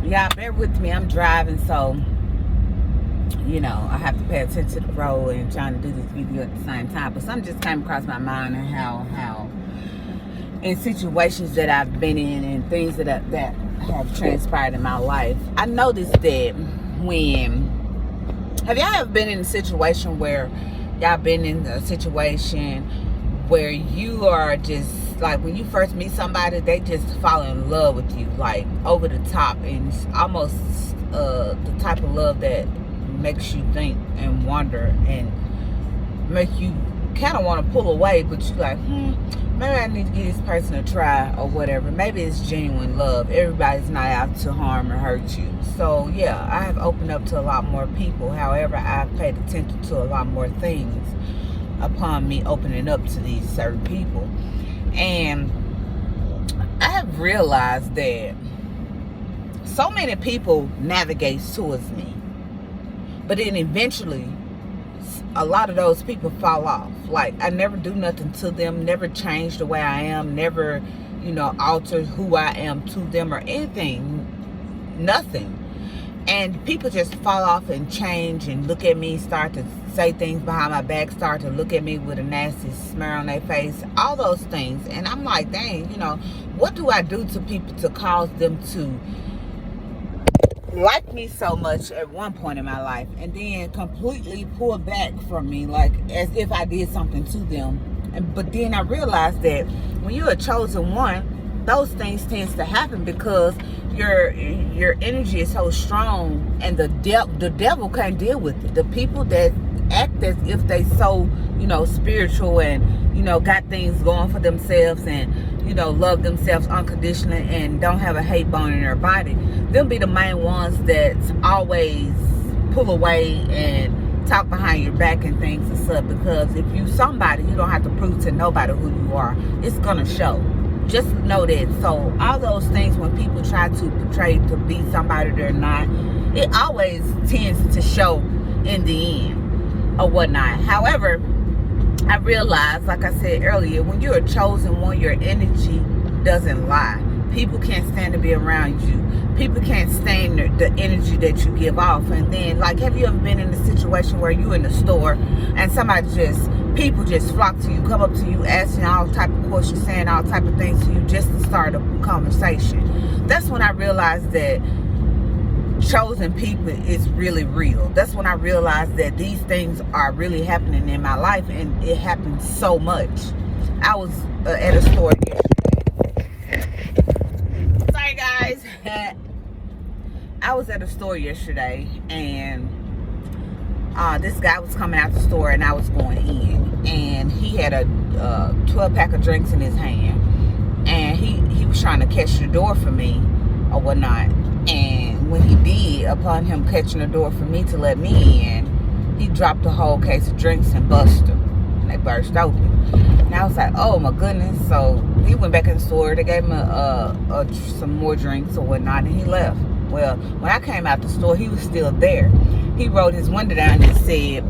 Yeah, bear with me. I'm driving, so I have to pay attention to the road and trying to do this video at the same time. But something just came across my mind, and how in situations that I've been in and things that have transpired in my life, I noticed that when have y'all ever been in a situation where you are just like, when you first meet somebody, they just fall in love with you, like over the top, and it's almost the type of love that makes you think and wonder and make you kind of want to pull away, but you like, maybe I need to give this person a try or whatever. Maybe it's genuine love. Everybody's not out to harm or hurt you. So yeah, I have opened up to a lot more people. However, I've paid attention to a lot more things upon me opening up to these certain people. And I have realized that so many people navigate towards me, but then eventually a lot of those people fall off. Like, I never do nothing to them, never change the way I am, never, alter who I am to them or anything, nothing. And people just fall off and change and look at me, start to say things behind my back, start to look at me with a nasty smear on their face, all those things. And I'm like, dang, what do I do to people to cause them to like me so much at one point in my life and then completely pull back from me, like as if I did something to them? But then I realized that when you're a chosen one, those things tends to happen because your energy is so strong, and the devil can't deal with it. The people that act as if they so spiritual and got things going for themselves and love themselves unconditionally and don't have a hate bone in their body, them be the main ones that always pull away and talk behind your back and things and stuff. Because if you somebody, you don't have to prove to nobody who you are. It's gonna show. Just know that. So all those things, when people try to portray to be somebody they're not, it always tends to show in the end or whatnot. However, I realized, like I said earlier, when you're a chosen one, your energy doesn't lie. People can't stand to be around you. People can't stand the energy that you give off. And then, like, have you ever been in a situation where you're in the store and people just flock to you, come up to you, asking all type of questions, saying all type of things to you just to start a conversation? That's when I realized that chosen people is really real. That's when I realized that these things are really happening in my life, and it happens so much. I was at a store yesterday. Sorry guys. I was at a store yesterday, and this guy was coming out the store and I was going in, and he had a 12-pack of drinks in his hand, and he was trying to catch the door for me or whatnot. And when he did, upon him catching the door for me to let me in, he dropped a whole case of drinks and bust them. And they burst open. And I was like, oh my goodness. So he went back in the store. They gave him some more drinks or whatnot, and he left. Well, when I came out the store, he was still there. He rolled his window down and said,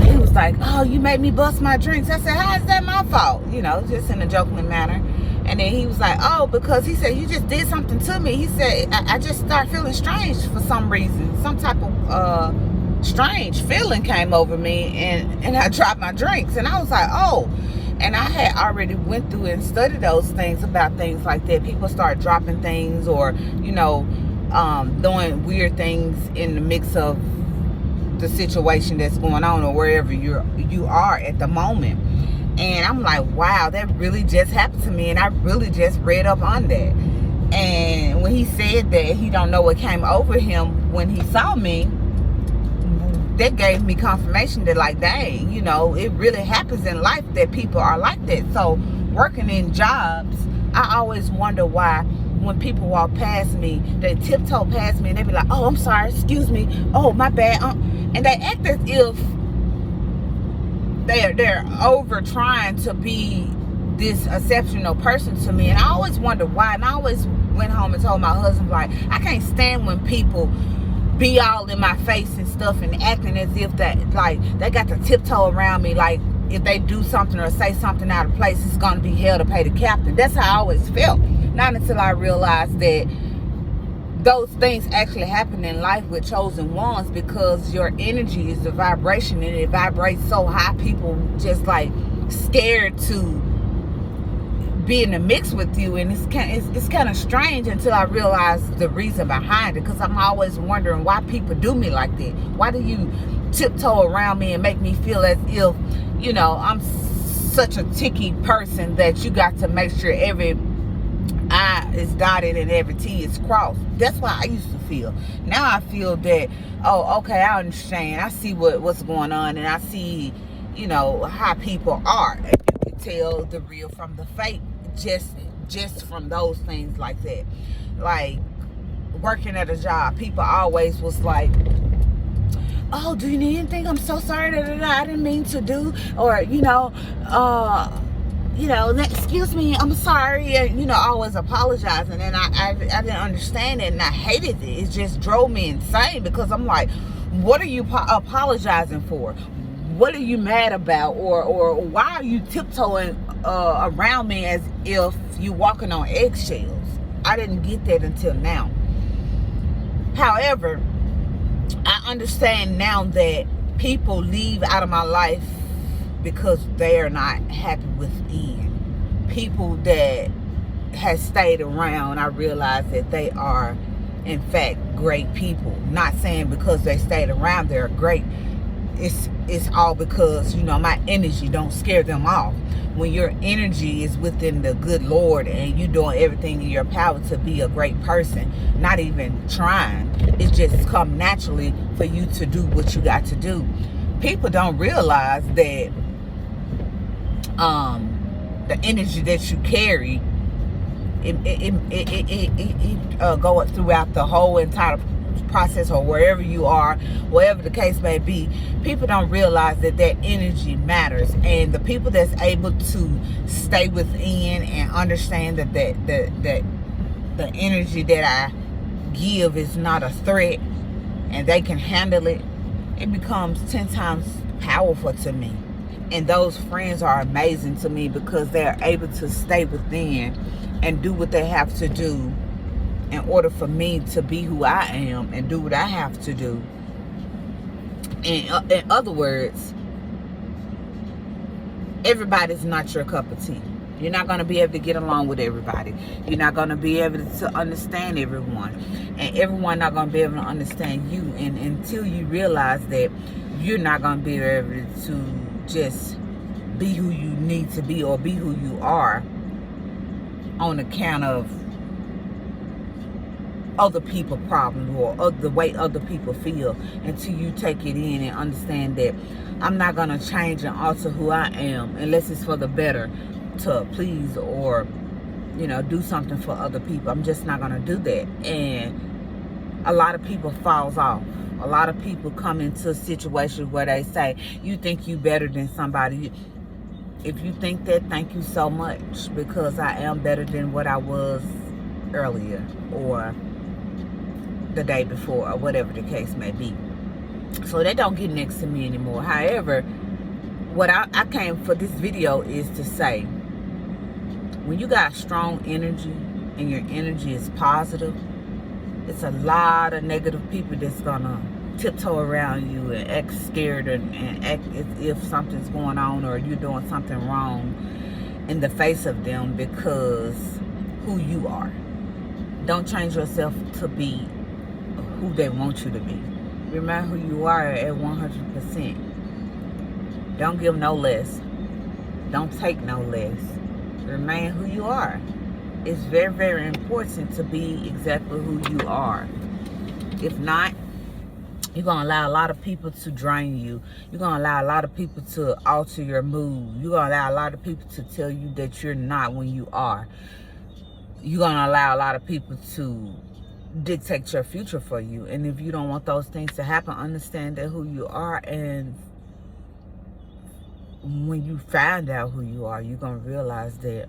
he was like, oh, you made me bust my drinks. I said, how is that my fault? Just in a joking manner. And then he was like, oh, because he said, you just did something to me. He said, I just started feeling strange for some reason. Some type of strange feeling came over me, and I dropped my drinks. And I was like, oh. And I had already went through and studied those things about things like that. People start dropping things or, doing weird things in the mix of the situation that's going on or wherever you are at the moment. And I'm like, wow, that really just happened to me, and I really just read up on that. And when he said that he don't know what came over him when he saw me, that gave me confirmation that, like, dang, it really happens in life that people are like that. So working in jobs, I always wonder why when people walk past me, they tiptoe past me and they be like, oh, I'm sorry, excuse me, oh, my bad, and they act as if they're over trying to be this exceptional person to me. And I always wonder why. And I always went home and told my husband, like, I can't stand when people be all in my face and stuff and acting as if that, like, they got to tiptoe around me, like if they do something or say something out of place, it's gonna be hell to pay the captain. That's how I always felt. Not until I realized that those things actually happen in life with chosen ones, because your energy is the vibration, and it vibrates so high, people just like scared to be in the mix with you. And it's kind of strange until I realized the reason behind it, because I'm always wondering why people do me like that. Why do you tiptoe around me and make me feel as if, you know, I'm such a ticky person that you got to make sure every I is dotted and every T is crossed. That's why I used to feel. Now I feel that, oh, okay, I understand. I see what's going on, and I see, you know, how people are. And you can tell the real from the fake just from those things like that. Like working at a job, people always was like, oh, do you need anything? I'm so sorry that I didn't mean to do, or excuse me, I'm sorry, and always apologizing. And I didn't understand it, and I hated it. It just drove me insane, because I'm like, what are you apologizing for? What are you mad about? Or why are you tiptoeing around me as if you walking on eggshells? I didn't get that until now. However, I understand now that people leave out of my life because they are not happy within. People that has stayed around, I realize that they are, in fact, great people. Not saying because they stayed around they're great. It's all because, my energy don't scare them off. When your energy is within the good Lord and you doing everything in your power to be a great person, not even trying, it just come naturally for you to do what you got to do. People don't realize that the energy that you carry, it go throughout the whole entire process, or wherever you are, whatever the case may be. People don't realize that energy matters, and the people that's able to stay within and understand that the energy that I give is not a threat, and they can handle it, it becomes 10 times powerful to me. And those friends are amazing to me, because they're able to stay within and do what they have to do in order for me to be who I am and do what I have to do. And in other words, everybody's not your cup of tea. You're not going to be able to get along with everybody. You're not going to be able to understand everyone. And everyone not going to be able to understand you. And until you realize that you're not going to be able to just be who you need to be, or be who you are on account of other people problems, or the way other people feel, until you take it in and understand that I'm not going to change and alter who I am unless it's for the better, to please or do something for other people. I'm just not going to do that. And a lot of people falls off. A lot of people come into situations where they say, you think you better than somebody. If you think that, thank you so much, because I am better than what I was earlier, or the day before, or whatever the case may be. So they don't get next to me anymore. However, what I came for this video is to say, when you got strong energy and your energy is positive, it's a lot of negative people that's gonna tiptoe around you and act scared and act as if something's going on, or you're doing something wrong in the face of them, because who you are. Don't change yourself to be who they want you to be. Remember who you are at 100%. Don't give no less. Don't take no less. Remain who you are. It's very, very important to be exactly who you are. If not, you're going to allow a lot of people to drain you. You're going to allow a lot of people to alter your mood. You're going to allow a lot of people to tell you that you're not when you are. You're going to allow a lot of people to dictate your future for you. And if you don't want those things to happen, understand that who you are. And when you find out who you are, you're going to realize that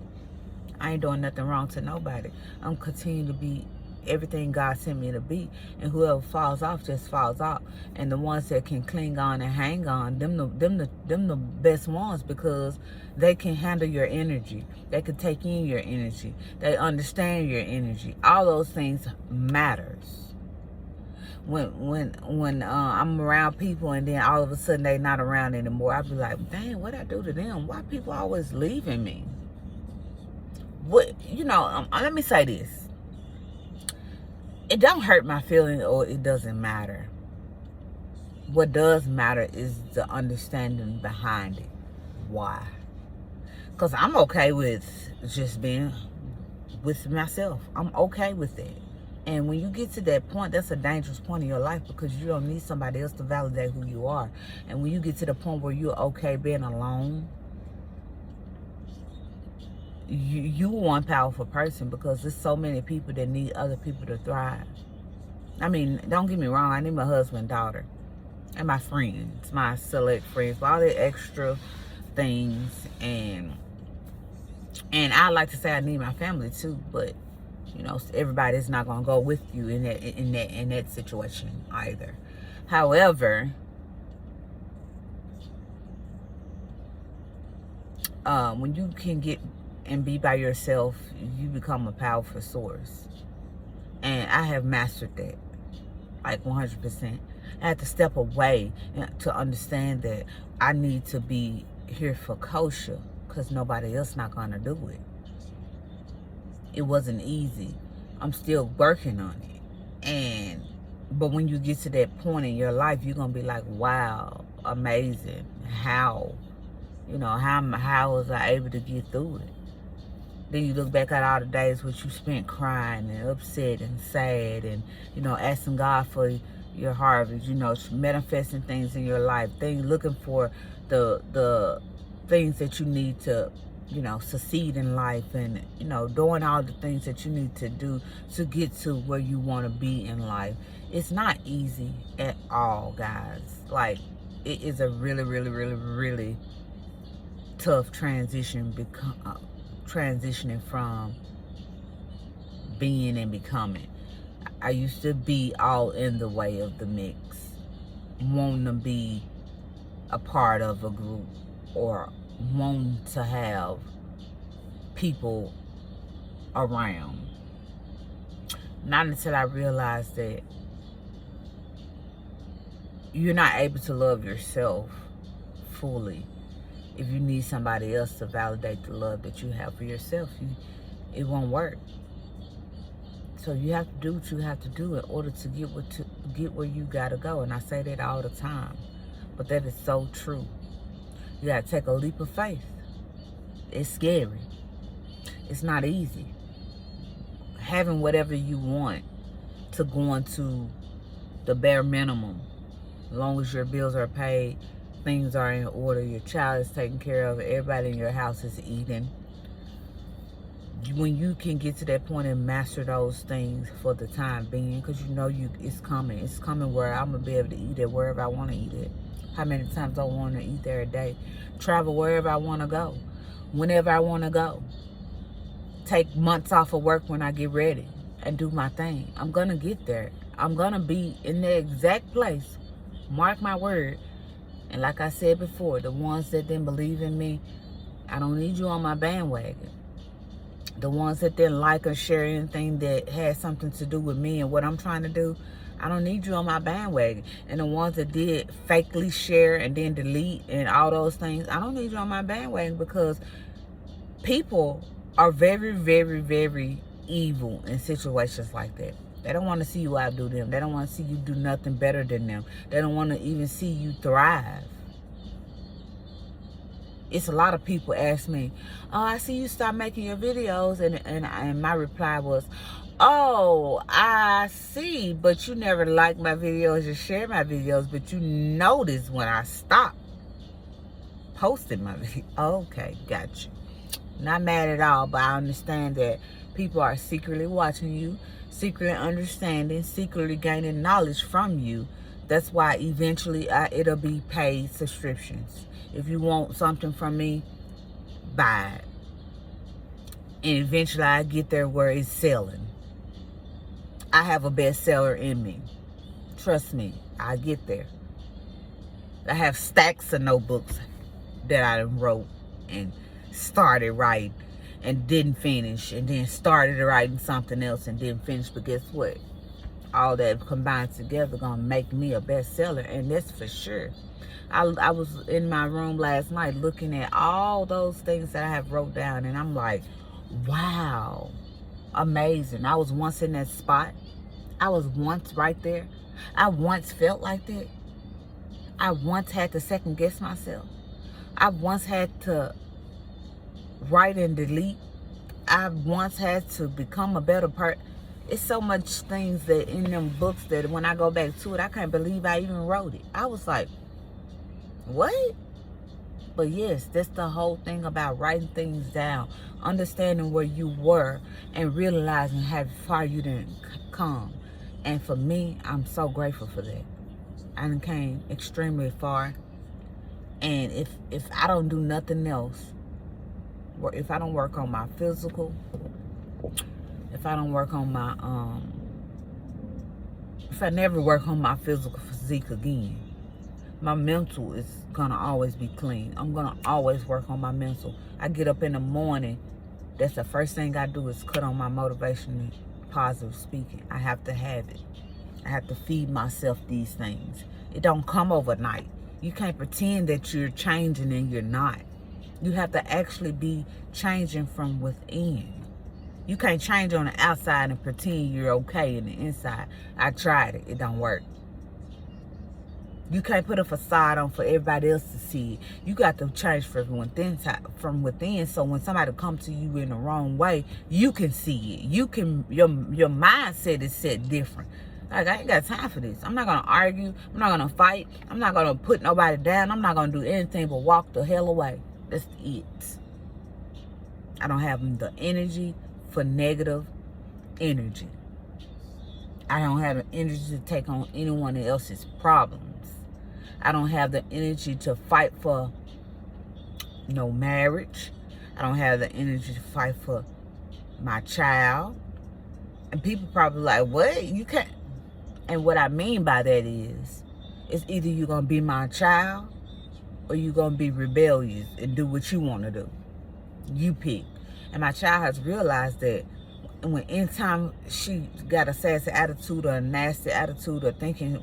I ain't doing nothing wrong to nobody. I'm continuing to be everything God sent me to be. And whoever falls off just falls off. And the ones that can cling on and hang on, them the best ones, because they can handle your energy. They can take in your energy. They understand your energy. All those things matters. When I'm around people and then all of a sudden they not around anymore, I be like, dang, what I do to them? Why people always leaving me? What, let me say this. It don't hurt my feelings, or it doesn't matter. What does matter is the understanding behind it. Why? Because I'm okay with just being with myself. I'm okay with it. And when you get to that point, that's a dangerous point in your life, because you don't need somebody else to validate who you are. And when you get to the point where you're okay being alone, you one powerful person, because there's so many people that need other people to thrive. I mean, don't get me wrong. I need my husband, daughter, and my friends, my select friends, all the extra things. And I like to say I need my family too, but everybody's not gonna go with you in that situation either. However, when you can get and be by yourself, you become a powerful source. And I have mastered that, like 100%. I had to step away to understand that I need to be here for kosher, because nobody else not gonna do it. It wasn't easy. I'm still working on it. But when you get to that point in your life, you're going to be like, wow, amazing. How was I able to get through it? Then you look back at all the days which you spent crying and upset and sad and, asking God for your harvest, manifesting things in your life, looking for the things that you need to succeed in life, and doing all the things that you need to do to get to where you want to be in life. It's not easy at all, guys. Like, it is a really, really, really, really tough transitioning from being and becoming. I used to be all in the way of the mix, wanting to be a part of a group, or wanting to have people around. Not until I realized that you're not able to love yourself fully if you need somebody else to validate the love that you have for yourself. It won't work. So you have to do what you have to do in order to get where you gotta go. And I say that all the time, but that is so true. You gotta take a leap of faith. It's scary. It's not easy. Having whatever you want to go into the bare minimum, as long as your bills are paid, things are in order, your child is taken care of, everybody in your house is eating. When you can get to that point and master those things for the time being, because it's coming. It's coming where I'm gonna be able to eat it wherever I want to eat it. How many times I want to eat there a day? Travel wherever I want to go, whenever I want to go. Take months off of work when I get ready and do my thing. I'm going to get there. I'm going to be in the exact place. Mark my word. And like I said before, the ones that didn't believe in me, I don't need you on my bandwagon. The ones that didn't like or share anything that had something to do with me and what I'm trying to do, I don't need you on my bandwagon. And the ones that did fakely share and then delete and all those things, I don't need you on my bandwagon, because people are very, very, very evil in situations like that. They don't want to see you outdo them. They don't want to see you do nothing better than them. They don't want to even see you thrive. It's a lot of people ask me, oh, I see you stop making your videos. And my reply was, oh, I see, but you never like my videos or share my videos, but you notice when I stop posting my video. Okay, got you. Not mad at all, but I understand that people are secretly watching you, secretly understanding, secretly gaining knowledge from you. That's why eventually it'll be paid subscriptions. If you want something from me, buy it. And eventually I get there where it's selling. I have a bestseller in me. Trust me, I get there. I have stacks of notebooks that I wrote and started writing and didn't finish, and then started writing something else and didn't finish. But guess what? All that combined together gonna make me a bestseller, and that's for sure. I was in my room last night looking at all those things that I have wrote down, and I'm like, wow, amazing. I was once in that spot. I was once right there. I once felt like that. I once had to second guess myself. I once had to write and delete. I once had to become a better person. It's so much things that in them books that when I go back to it, I can't believe I even wrote it. I was like, what? But yes, that's the whole thing about writing things down, understanding where you were, and realizing how far you didn't come. And for me, I'm so grateful for that. I done came extremely far. And if I don't do nothing else, or if I don't work on my physical, if I don't work on my if I never work on my physical physique again, my mental is gonna always be clean. I'm gonna always work on my mental. I get up in the morning, that's the first thing I do is cut on my motivation and positive speaking. I have to have it. I have to feed myself these things. It don't come overnight. You can't pretend that you're changing and you're not. You have to actually be changing from within. You can't change on the outside and pretend you're okay in the inside. I tried it. It don't work. You can't put a facade on for everybody else to see it. You got to change from within. So when somebody comes to you in the wrong way, you can see it. You can. Your mindset is set different. Like, I ain't got time for this. I'm not gonna argue. I'm not gonna fight. I'm not gonna put nobody down. I'm not gonna do anything but walk the hell away. That's it. I don't have the energy for negative energy. I don't have the energy to take on anyone else's problems. I don't have the energy to fight for no marriage. I don't have the energy to fight for my child. And people probably like, what? You can't. And what I mean by that is, it's either you're going to be my child or you're going to be rebellious and do what you want to do. You pick. And my child has realized that when anytime she got a sassy attitude or a nasty attitude or thinking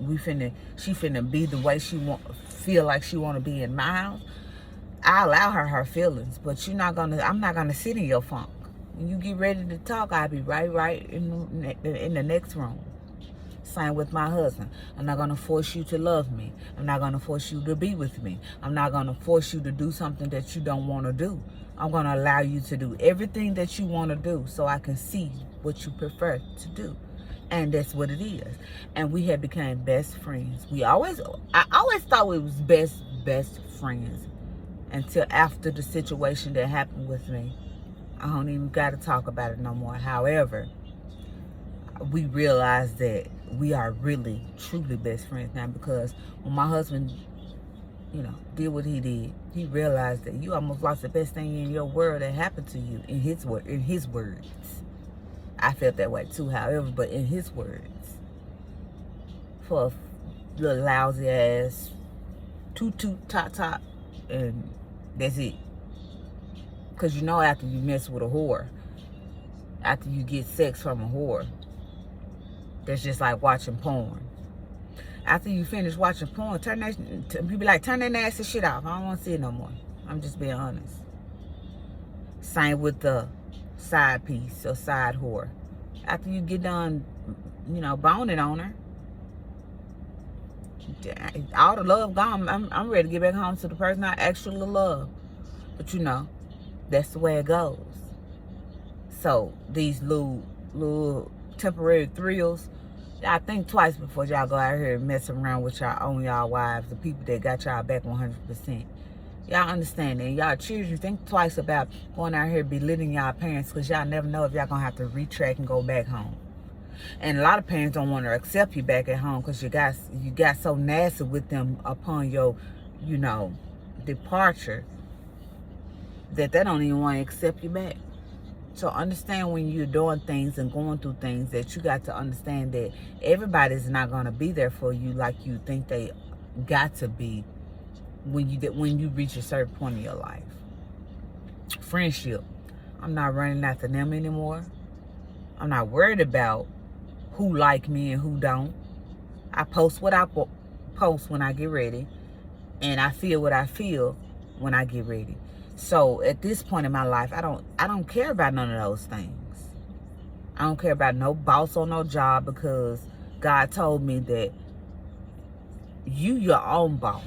she finna be the way feel like she want to be in my house, I allow her feelings, but I'm not gonna sit in your funk. When you get ready to talk, I'll be right in the next room. Same with my husband. I'm not gonna force you to love me. I'm not gonna force you to be with me. I'm not gonna force you to do something that you don't want to do. I'm gonna allow you to do everything that you want to do so I can see what you prefer to do. And that's what it is. And we have become best friends. I always thought we was best friends until after the situation that happened with me. I don't even got to talk about it no more. However, we realized that we are really, truly best friends now, because when my husband, did what he did, he realized that you almost lost the best thing in your world that happened to you, in his words. I felt that way too, however, but in his words. For a little lousy ass toot top, and that's it. Because after you mess with a whore, after you get sex from a whore, that's just like watching porn. After you finish watching porn, turn that nasty shit off. I don't want to see it no more. I'm just being honest. Same with the side piece or side whore. After you get done, boning on her, all the love gone. I'm ready to get back home to the person I actually love. But that's the way it goes. So these little temporary thrills, y'all think twice before y'all go out here and mess around with y'all own y'all wives, the people that got y'all back 100%. Y'all understand that. Y'all children, think twice about going out here belittling y'all parents, because y'all never know if y'all gonna have to retract and go back home. And a lot of parents don't want to accept you back at home because you got so nasty with them upon your, departure, that they don't even want to accept you back. So understand when you're doing things and going through things that you got to understand that everybody's not going to be there for you like you think they got to be when you reach a certain point in your life. Friendship. I'm not running after them anymore. I'm not worried about who like me and who don't. I post what I post when I get ready, and I feel what I feel when I get ready. So at this point in my life, I don't care about none of those things. I don't care about no boss or no job, because God told me that you your own boss.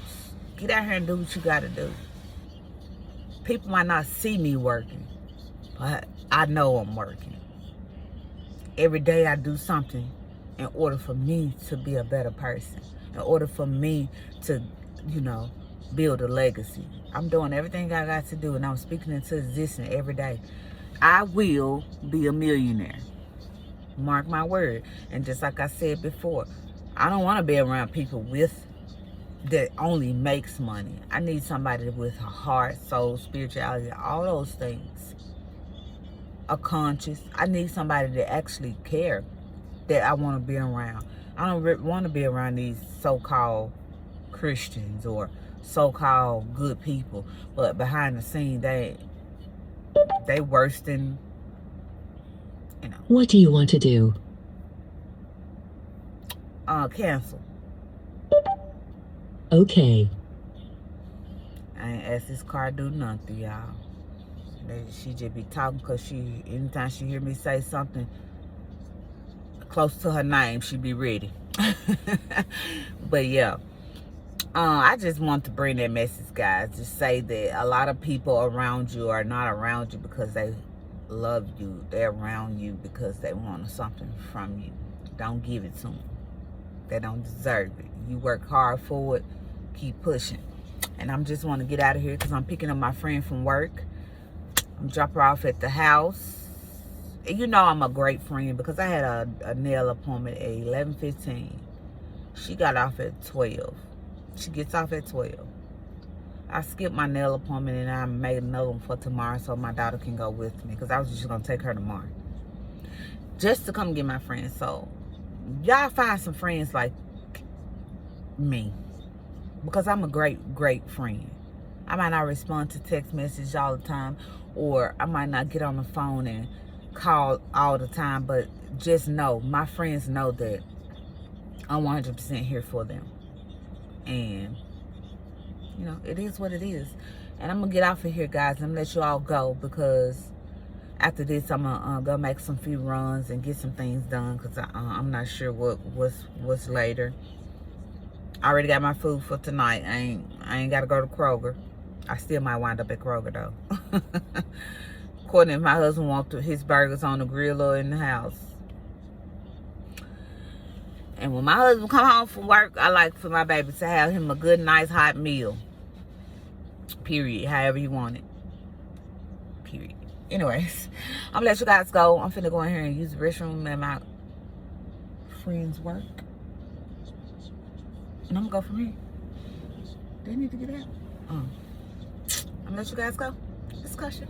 Get out here and do what you got to do. People might not see me working, but I know I'm working. Every day I do something in order for me to be a better person, in order for me to, build a legacy. I'm doing everything I got to do, and I'm speaking into existence every day. I will be a millionaire. Mark my word. And just like I said before, I don't want to be around people that only makes money. I need somebody with a heart, soul, spirituality, all those things. A conscience. I need somebody that actually care, that I want to be around. I don't want to be around these so-called Christians or so-called good people, but behind the scene they worse than, What do you want to do? Cancel. Okay. I ain't asked this car to do nothing, y'all. She just be talking because anytime she hear me say something close to her name, she be ready. But yeah, I just want to bring that message, guys, to say that a lot of people around you are not around you because they love you. They're around you because they want something from you. Don't give it to them. They don't deserve it. You work hard for it. Keep pushing. And I'm just want to get out of here because I'm picking up my friend from work. I'm dropping her off at the house. And I'm a great friend because I had a nail appointment at 11:15. She got off at 12. She gets off at 12. I skipped my nail appointment and I made another one for tomorrow so my daughter can go with me, because I was just going to take her tomorrow just to come get my friend. So y'all find some friends like me, because I'm a great friend. I might not respond to text messages all the time, or I might not get on the phone and call all the time, but just know, my friends know that I'm 100% here for them. And it is what it is. And I'm gonna get off of here, guys. I'm gonna let you all go, because after this I'm gonna go make some few runs and get some things done, because I'm not sure what's later. I already got my food for tonight. I ain't gotta go to Kroger. I still might wind up at Kroger though. According if my husband wants his burgers on the grill or in the house. And when my husband come home from work, I like for my baby to have him a good, nice, hot meal. Period. However you want it. Period. Anyways, I'm gonna let you guys go. I'm finna go in here and use the restroom at my friend's work. And I'm gonna go from here. They need to get out. I'm gonna let you guys go. Discussion.